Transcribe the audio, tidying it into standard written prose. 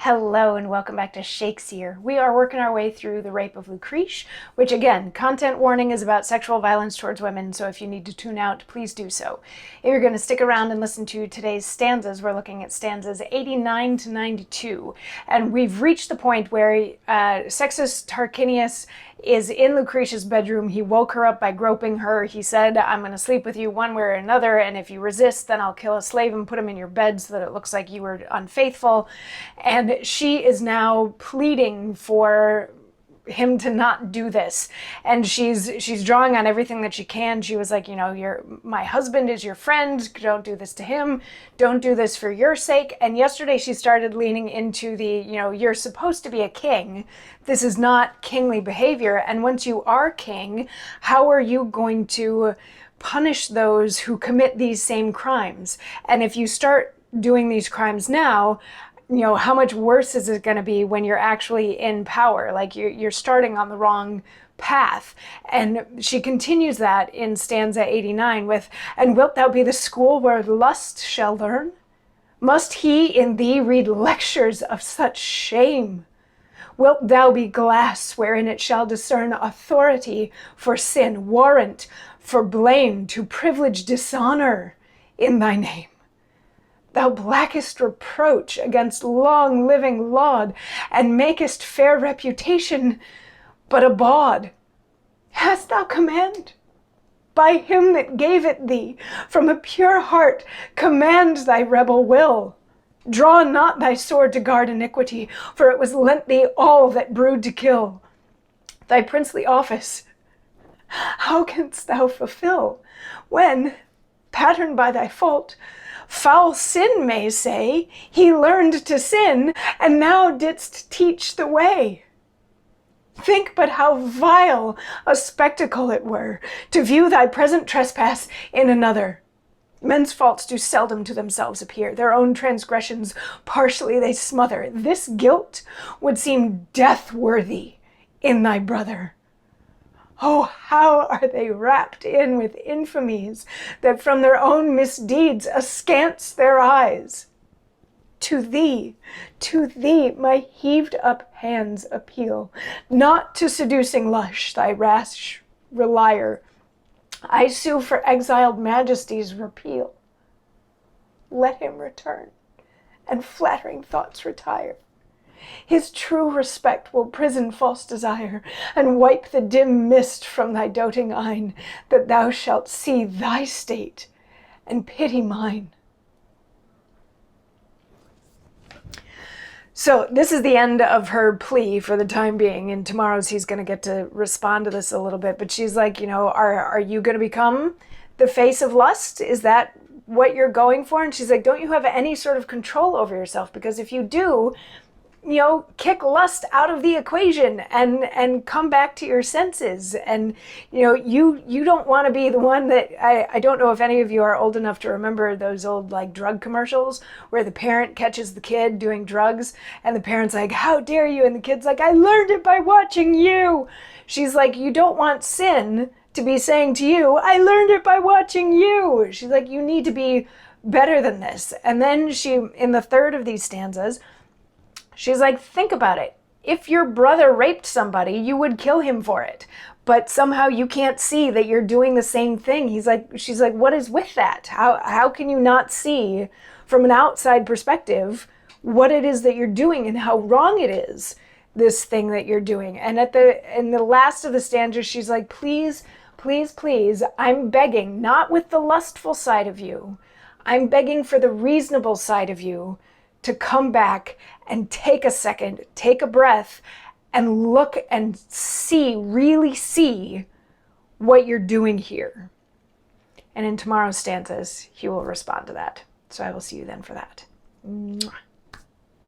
Hello and welcome back to Shakesyear. We are working our way through The Rape of Lucrece, which again, content warning is about sexual violence towards women, so if you need to tune out, please do so. If you're going to stick around and listen to today's stanzas, we're looking at stanzas 89 to 92, and we've reached the point where sexist Tarquinius is in Lucrece's bedroom. He woke her up by groping her. He said, I'm going to sleep with you one way or another, and if you resist, then I'll kill a slave and put him in your bed so that it looks like you were unfaithful. And she is now pleading for him to not do this, and she's drawing on everything that she can. She was like, my husband is your friend, don't do this to him, don't do this for your sake. And yesterday she started leaning into the, you're supposed to be a king, this is not kingly behavior, and once you are king, how are you going to punish those who commit these same crimes? And if you start doing these crimes now, how much worse is it going to be when you're actually in power? Like you're starting on the wrong path. And she continues that in stanza 89 with, and wilt thou be the school where lust shall learn? Must he in thee read lectures of such shame? Wilt thou be glass wherein it shall discern authority for sin, warrant for blame, to privilege dishonor in thy name? Thou blackest reproach against long-living laud, and makest fair reputation but a bawd. Hast thou command? By him that gave it thee, from a pure heart, command thy rebel will. Draw not thy sword to guard iniquity, for it was lent thee all that brood to kill. Thy princely office, how canst thou fulfill, when, patterned by thy fault, foul sin may say, he learned to sin, and now didst teach the way? Think but how vile a spectacle it were, to view thy present trespass in another. Men's faults do seldom to themselves appear, their own transgressions partially they smother. This guilt would seem death-worthy in thy brother. Oh, how are they wrapped in with infamies, that from their own misdeeds askance their eyes? To thee, my heaved up hands appeal, not to seducing lush, thy rash relier. I sue for exiled majesty's repeal. Let him return, and flattering thoughts retire. His true respect will prison false desire, and wipe the dim mist from thy doting eyne, that thou shalt see thy state and pity mine. So this is the end of her plea for the time being, and tomorrow's he's going to get to respond to this a little bit, but she's like, are you going to become the face of lust? Is that what you're going for? And she's like, don't you have any sort of control over yourself? Because if you do, kick lust out of the equation and come back to your senses. And, you don't want to be the one that, I don't know if any of you are old enough to remember those old drug commercials where the parent catches the kid doing drugs and the parent's like, how dare you? And the kid's like, I learned it by watching you. She's like, you don't want sin to be saying to you, I learned it by watching you. She's like, you need to be better than this. And then she, in the third of these stanzas, she's like, think about it. If your brother raped somebody, you would kill him for it. But somehow you can't see that you're doing the same thing. She's like, what is with that? How can you not see from an outside perspective what it is that you're doing and how wrong it is, this thing that you're doing? And in the last of the stanza, she's like, please, please, please, I'm begging, not with the lustful side of you. I'm begging for the reasonable side of you to come back and take a second, take a breath, and look and see, really see what you're doing here. And in tomorrow's stanzas, he will respond to that. So I will see you then for that. Mwah.